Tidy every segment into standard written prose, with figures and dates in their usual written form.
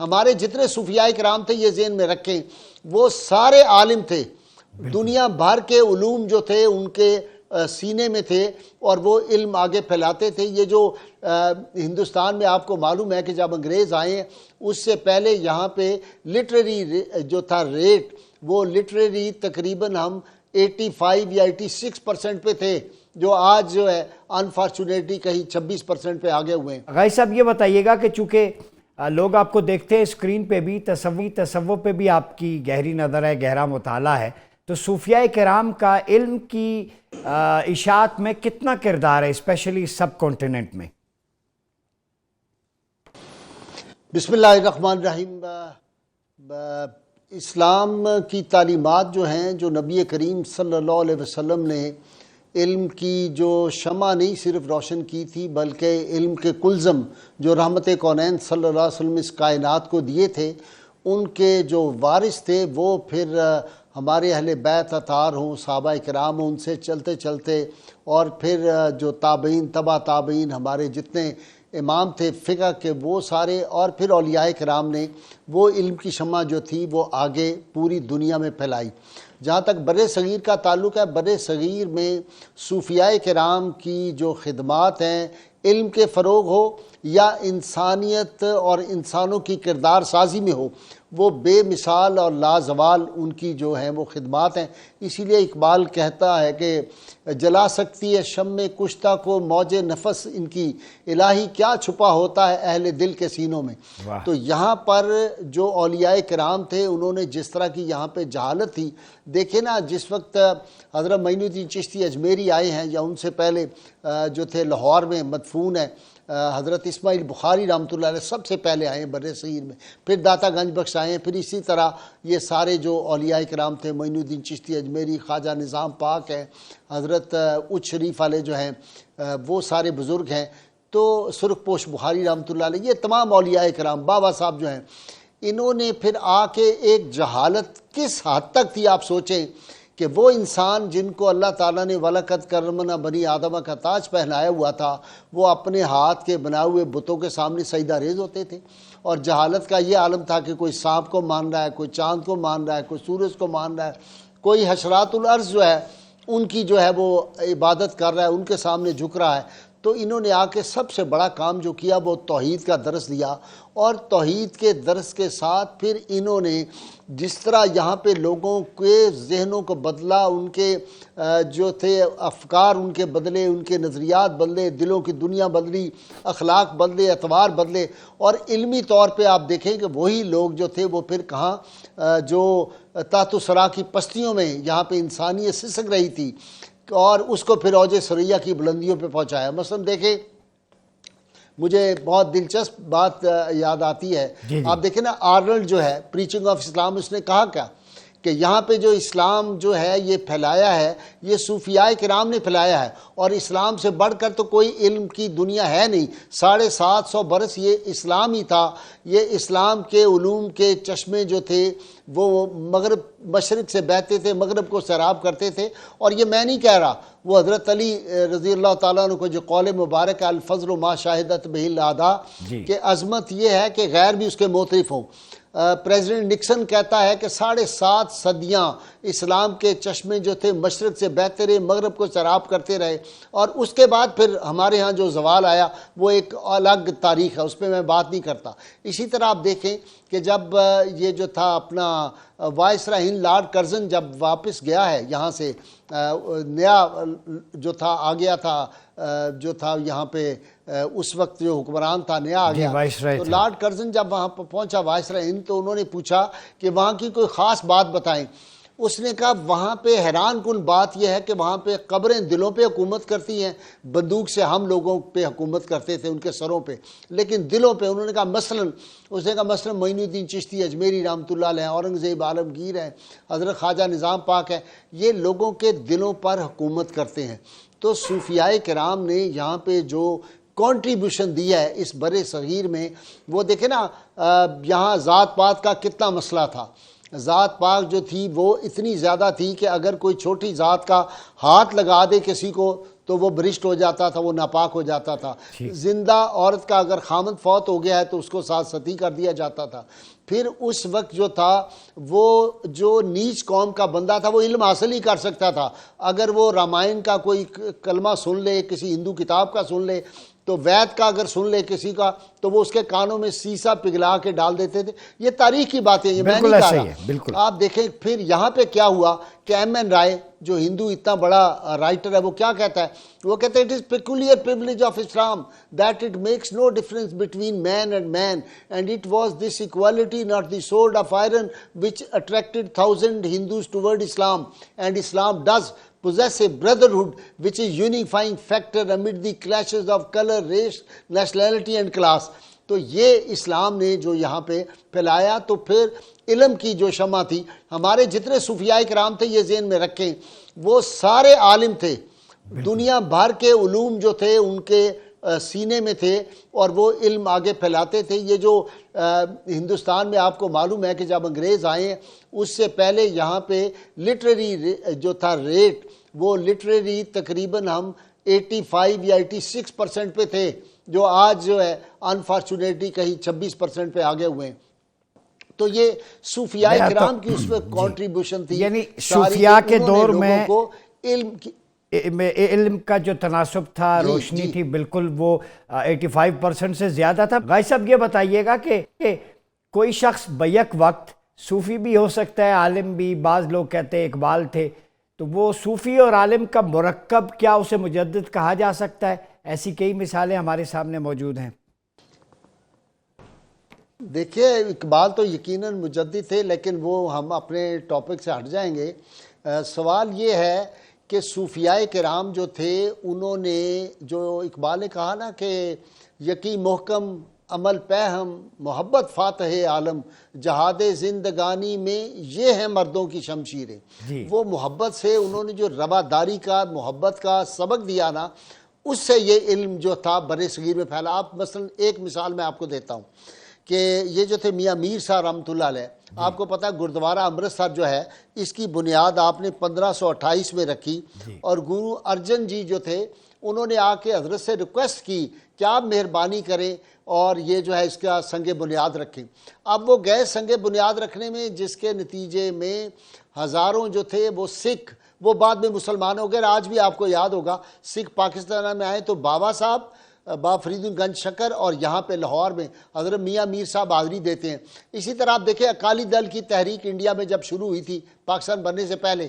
ہمارے جتنے صوفیاء کرام تھے یہ ذہن میں رکھیں، وہ سارے عالم تھے، دنیا بھر کے علوم جو تھے ان کے سینے میں تھے اور وہ علم آگے پھیلاتے تھے۔ یہ جو ہندوستان میں آپ کو معلوم ہے کہ جب انگریز آئے اس سے پہلے یہاں پہ لٹریری جو تھا ریٹ، وہ لٹریری تقریباً ہم 85 یا 86% پہ تھے، جو آج جو ہے انفارچونیٹلی کہیں 26% پہ آگے ہوئے ہیں۔ غازی صاحب یہ بتائیے گا کہ چونکہ لوگ آپ کو دیکھتے ہیں اسکرین پہ بھی، تصوف پہ بھی آپ کی گہری نظر ہے، گہرا مطالعہ ہے، تو صوفیاء کرام کا علم کی اشاعت میں کتنا کردار ہے، اسپیشلی سب کانٹیننٹ میں؟ بسم اللہ الرحمن الرحیم۔ اسلام کی تعلیمات جو ہیں، جو نبی کریم صلی اللہ علیہ وسلم نے علم کی جو شمع نہیں صرف روشن کی تھی بلکہ علم کے کلزم جو رحمت کونین صلی اللہ علیہ وسلم اس کائنات کو دیے تھے، ان کے جو وارث تھے وہ پھر ہمارے اہل بیت اطہار ہوں، صحابہ کرام ہوں، ان سے چلتے چلتے اور پھر جو تابعین، تبع تابعین، ہمارے جتنے امام تھے فقہ کے وہ سارے، اور پھر اولیاء کرام نے وہ علم کی شمع جو تھی وہ آگے پوری دنیا میں پھیلائی۔ جہاں تک بر صغیر کا تعلق ہے، بر صغیر میں صوفیاء کرام کی جو خدمات ہیں، علم کے فروغ ہو یا انسانیت اور انسانوں کی کردار سازی میں ہو، وہ بے مثال اور لازوال ان کی جو ہیں وہ خدمات ہیں۔ اسی لیے اقبال کہتا ہے کہ جلا سکتی ہے شمع کشتہ کو موج نفس ان کی، الہی کیا چھپا ہوتا ہے اہل دل کے سینوں میں۔ تو یہاں پر جو اولیاء کرام تھے انہوں نے جس طرح کی یہاں پہ جہالت تھی، دیکھیں نا جس وقت حضرت معین الدین چشتی اجمیری آئے ہیں یا ان سے پہلے جو تھے لاہور میں مدفون ہیں حضرت اسماعیل بخاری رحمۃ اللہ علیہ، سب سے پہلے آئے ہیں بر صغیر میں، پھر داتا گنج بخش آئے ہیں، پھر اسی طرح یہ سارے جو اولیاء کرام تھے، معین الدین چشتی اجمیری، خواجہ نظام پاک ہے، حضرت اچ شریف والے جو ہیں وہ سارے بزرگ ہیں، تو سرخ پوش بخاری رحمۃ اللہ علیہ، یہ تمام اولیاء کرام، بابا صاحب جو ہیں، انہوں نے پھر آ کے ایک جہالت کس حد تک تھی آپ سوچیں کہ وہ انسان جن کو اللہ تعالیٰ نے وَلَقَدْ كَرَّمْنَا بنی آدم کا تاج پہنایا ہوا تھا، وہ اپنے ہاتھ کے بنائے ہوئے بتوں کے سامنے سجدہ ریز ہوتے تھے، اور جہالت کا یہ عالم تھا کہ کوئی سانپ کو مان رہا ہے، کوئی چاند کو مان رہا ہے، کوئی سورج کو مان رہا ہے، کوئی حشرات الارض جو ہے ان کی جو ہے وہ عبادت کر رہا ہے، ان کے سامنے جھک رہا ہے۔ تو انہوں نے آ کے سب سے بڑا کام جو کیا وہ توحید کا درس دیا، اور توحید کے درس کے ساتھ پھر انہوں نے جس طرح یہاں پہ لوگوں کے ذہنوں کو بدلا، ان کے جو تھے افکار ان کے بدلے، ان کے نظریات بدلے، دلوں کی دنیا بدلی، اخلاق بدلے، اعتبار بدلے، اور علمی طور پہ آپ دیکھیں کہ وہی لوگ جو تھے وہ پھر کہاں جو تحت الثری کی پستیوں میں یہاں پہ انسانیت سسک رہی تھی، اور اس کو پھر اوج ثریا کی بلندیوں پہ پہنچایا۔ مثلا دیکھیں، مجھے بہت دلچسپ بات یاد آتی ہے، آپ دیکھیں نا آرنلڈ جو ہے پریچنگ آف اسلام، اس نے کہا کیا کہ یہاں پہ جو اسلام جو ہے یہ پھیلایا ہے، یہ صوفیاء کرام نے پھیلایا ہے، اور اسلام سے بڑھ کر تو کوئی علم کی دنیا ہے نہیں۔ 750 برس یہ اسلام ہی تھا، یہ اسلام کے علوم کے چشمے جو تھے وہ مغرب مشرق سے بہتے تھے، مغرب کو سیراب کرتے تھے، اور یہ میں نہیں کہہ رہا، وہ حضرت علی رضی اللہ تعالیٰ عنہ کو جو قول مبارک ہے الفضل ما شاہدت بہ الاعداء، کہ عظمت یہ ہے کہ غیر بھی اس کے معترف ہوں۔ پریزیڈنٹ نکسن کہتا ہے کہ 7.5 صدیاں اسلام کے چشمے جو تھے مشرق سے بہتے رہے، مغرب کو سیراب کرتے رہے، اور اس کے بعد پھر ہمارے ہاں جو زوال آیا وہ ایک الگ تاریخ ہے، اس پہ میں بات نہیں کرتا۔ اسی طرح آپ دیکھیں کہ جب یہ جو تھا اپنا وائسرا ہند لارڈ کرزن جب واپس گیا ہے یہاں سے، نیا جو تھا آ گیا تھا، جو تھا یہاں پہ اس وقت جو حکمران تھا نیا آ گیا، تو لارڈ کرزن جب وہاں پہ پہنچا وائسرا ہند، تو انہوں نے پوچھا کہ وہاں کی کوئی خاص بات بتائیں۔ اس نے کہا وہاں پہ حیران کن بات یہ ہے کہ وہاں پہ قبریں دلوں پہ حکومت کرتی ہیں، بندوق سے ہم لوگوں پہ حکومت کرتے تھے ان کے سروں پہ، لیکن دلوں پہ انہوں نے کہا مثلا معین الدین چشتی اجمیری رحمۃ اللہ علیہ، اورنگزیب عالمگیر ہیں، حضرت خواجہ نظام پاک ہے، یہ لوگوں کے دلوں پر حکومت کرتے ہیں۔ تو صوفیاء کرام نے یہاں پہ جو کنٹریبیوشن دیا ہے اس بر صغیر میں، وہ دیکھیں نا یہاں ذات پات کا کتنا مسئلہ تھا، ذات پاک جو تھی وہ اتنی زیادہ تھی کہ اگر کوئی چھوٹی ذات کا ہاتھ لگا دے کسی کو تو وہ برشت ہو جاتا تھا، وہ ناپاک ہو جاتا تھا۔ زندہ عورت کا اگر خامند فوت ہو گیا ہے تو اس کو ساتھ ستی کر دیا جاتا تھا۔ پھر اس وقت جو تھا وہ جو نیچ قوم کا بندہ تھا وہ علم حاصل ہی کر سکتا تھا اگر وہ رامائن کا کوئی کلمہ سن لے، کسی ہندو کتاب کا سن لے، تو وید کا اگر سن لے کسی کا تو وہ اس کے کانوں میں سیسا پگھلا کے ڈال دیتے تھے۔ یہ تاریخ کی باتیں، یہ میں نہیں کہہ رہا۔ آپ دیکھیں پھر یہاں پہ کیا ہوا کہ ایم این رائے جو ہندو اتنا بڑا رائٹر ہے وہ کیا کہتا ہے؟ وہ کہتا ہے it is peculiar privilege of Islam that it makes no difference between man and it was this equality, not the sword of iron, which attracted thousand Hindus toward Islam, and Islam does possess a brotherhood which is unifying factor amid the clashes of color, race, nationality and class۔ تو یہ اسلام نے جو یہاں پہ پھیلایا، تو پھر علم کی جو شمع تھی، ہمارے جتنے صوفیاء کرام تھے یہ ذہن میں رکھیں، وہ سارے عالم تھے، دنیا بھر کے علوم جو تھے ان کے سینے میں تھے اور وہ علم آگے پھیلاتے تھے۔ یہ جو ہندوستان میں آپ کو معلوم ہے کہ جب انگریز آئے اس سے پہلے یہاں پہ لٹریری جو تھا ریٹ، وہ لٹریری تقریباً ہم 85 یا 86% پہ تھے، جو آج جو ہے انفارچونیٹلی کہیں 26% پہ آگے ہوئے ہیں۔ تو یہ صوفیاء کرام کی اس وقت کنٹریبیوشن تھی، یعنی صوفیاء کے دور میں علم کا جو تناسب تھا، روشنی تھی، بالکل وہ 85% سے زیادہ تھا۔ غازی صاحب یہ بتائیے گا کہ کوئی شخص بیک وقت صوفی بھی ہو سکتا ہے، عالم بھی، بعض لوگ کہتے ہیں اقبال تھے، تو وہ صوفی اور عالم کا مرکب، کیا اسے مجدد کہا جا سکتا ہے؟ ایسی کئی مثالیں ہمارے سامنے موجود ہیں۔ دیکھیے اقبال تو یقیناً مجدد تھے، لیکن وہ ہم اپنے ٹاپک سے ہٹ جائیں گے۔ سوال یہ ہے کہ صوفیاء کرام جو تھے انہوں نے، جو اقبال نے کہا نا کہ یقین محکم عمل پہم محبت فاتح عالم، جہاد زندگانی میں یہ ہے مردوں کی شمشیریں، وہ محبت سے انہوں نے جو رواداری کا، محبت کا سبق دیا نا، اس سے یہ علم جو تھا بر صغیر میں پھیلا۔ آپ مثلا ایک مثال میں آپ کو دیتا ہوں کہ یہ جو تھے میاں میر صاحب رحمۃ اللہ علیہ، آپ کو پتا گردوارہ امرتسر جو ہے اس کی بنیاد آپ نے 1528 میں رکھی، اور گرو ارجن جی جو تھے انہوں نے آ کے حضرت سے ریکویسٹ کی کہ آپ مہربانی کریں اور یہ جو ہے اس کا سنگ بنیاد رکھیں۔ اب وہ گئے سنگ بنیاد رکھنے میں، جس کے نتیجے میں ہزاروں جو تھے وہ سکھ، وہ بعد میں مسلمان ہو گئے۔ آج بھی آپ کو یاد ہوگا سکھ پاکستان میں آئے تو بابا صاحب، بابا فرید گنج شکر، اور یہاں پہ لاہور میں حضرت میاں میر صاحب حاضری دیتے ہیں۔ اسی طرح آپ دیکھیں اکالی دل کی تحریک انڈیا میں جب شروع ہوئی تھی پاکستان بننے سے پہلے،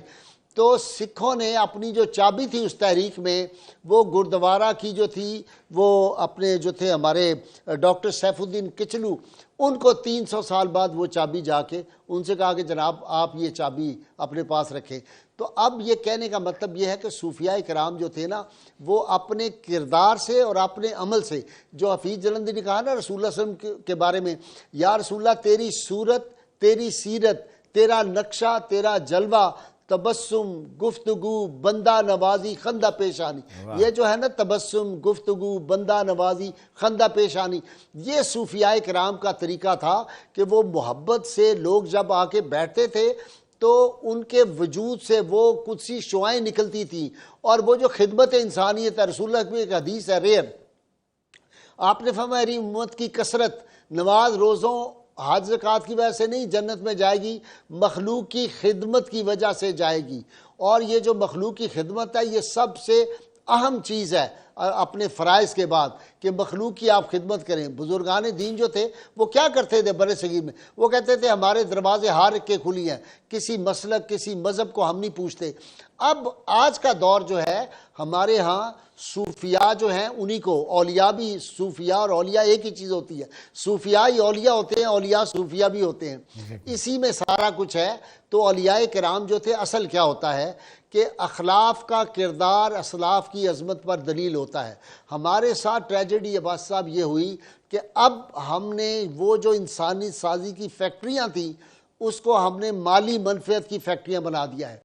تو سکھوں نے اپنی جو چابی تھی اس تحریک میں، وہ گردوارہ کی جو تھی، وہ اپنے جو تھے ہمارے ڈاکٹر سیف الدین کچلو، ان کو 300 سال بعد وہ چابی جا کے ان سے کہا کہ جناب آپ یہ چابی اپنے پاس رکھیں۔ تو اب یہ کہنے کا مطلب یہ ہے کہ صوفیاء کرام جو تھے نا، وہ اپنے کردار سے اور اپنے عمل سے، جو حفیظ جلندی نے کہا نا رسول اللہ صلی اللہ علیہ وسلم کے بارے میں، یا رسول اللہ تیری صورت، تیری سیرت، تیرا نقشہ، تیرا جلوہ، تبسم، گفتگو، بندہ نوازی، خندہ پیشانی، یہ جو ہے نا تبسم، گفتگو، بندہ نوازی، خندہ پیشانی، یہ صوفیاء کرام کا طریقہ تھا کہ وہ محبت سے لوگ جب آ کے بیٹھتے تھے تو ان کے وجود سے وہ قدسی شعائیں نکلتی تھیں، اور وہ جو خدمت انسانیت ہے، رسول اللہ کی ایک حدیث ہے ریئر، آپ نے فرمایا میری امت کی کثرت نماز روزوں حج زکوٰۃ کی وجہ سے نہیں جنت میں جائے گی، مخلوق کی خدمت کی وجہ سے جائے گی۔ اور یہ جو مخلوق کی خدمت ہے یہ سب سے اہم چیز ہے اپنے فرائض کے بعد، کہ مخلوق کی آپ خدمت کریں۔ بزرگان دین جو تھے وہ کیا کرتے تھے بر صغیر میں؟ وہ کہتے تھے ہمارے دروازے ہر ایک کے کھلی ہیں، کسی مسلک کسی مذہب کو ہم نہیں پوچھتے۔ اب آج کا دور جو ہے ہمارے ہاں صوفیاء جو ہیں انہی کو، اولیاء بھی، صوفیاء اور اولیاء ایک ہی چیز ہوتی ہے، صوفیاء ہی اولیاء ہوتے ہیں، اولیاء صوفیاء بھی ہوتے ہیں، اسی میں سارا کچھ ہے۔ تو اولیاء کرام جو تھے، اصل کیا ہوتا ہے کہ اخلاف کا کردار اسلاف کی عظمت پر دلیل ہوتا ہے۔ ہمارے ساتھ ٹریجڈی عباس صاحب یہ ہوئی کہ اب ہم نے وہ جو انسانی سازی کی فیکٹریاں تھیں اس کو ہم نے مالی منفعت کی فیکٹریاں بنا دیا ہے۔